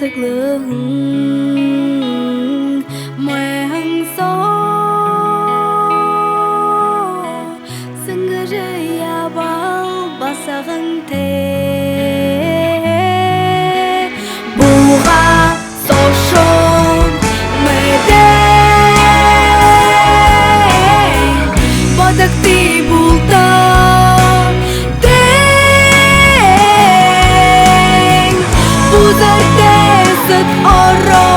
sức lương mẹ hằng gió sưng rơi à bao ba sa hằng thế bù ha so sông mẹ đen bao đặc ti bù ta đen bù giờ rất oro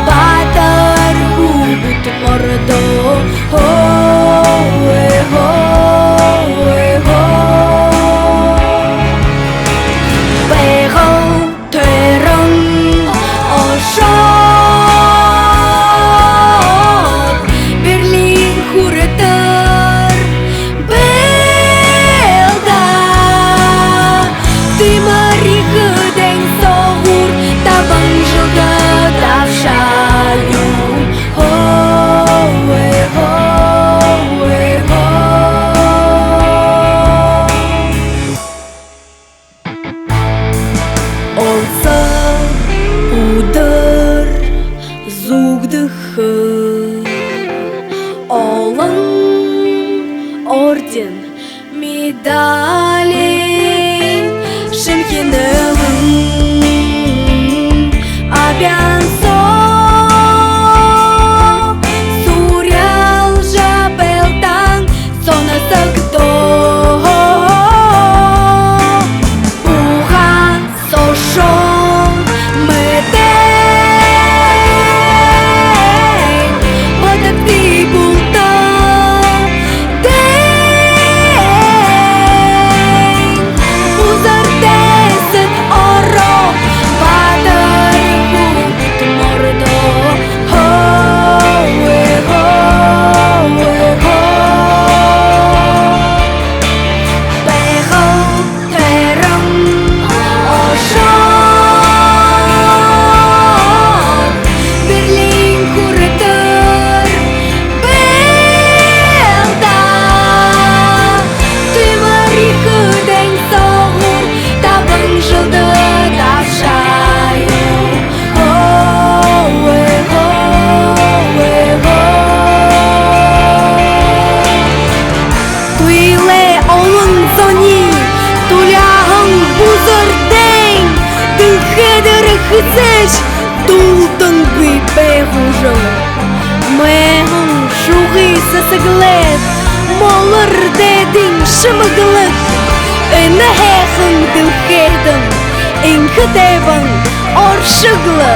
batar hubut mordo ho ho ho về không thuê rong ở shop Berlin Hurter Belda ты мари худень совур табан жылда давшаю ho ho ho olsa udur zugdыхы олон орден медали Шенхенелым обязан Сурял жабелтан сона сакто Уха сошон меден Бадак ти булта ден Узар десет оро Бадар хубит мордо Ho ho ho Бехо терам ошон Берлин Хуртер Белда Ты мари худень совур табан жылды давшаю ho ho Туйле олын зони туляғын бузырден Дынхедер хызеш тултын бипе хужыл Мэғын шуғи сасыглет молыр дедін шымыглык Үні хеғын дылхедін Инхедебін оршыглы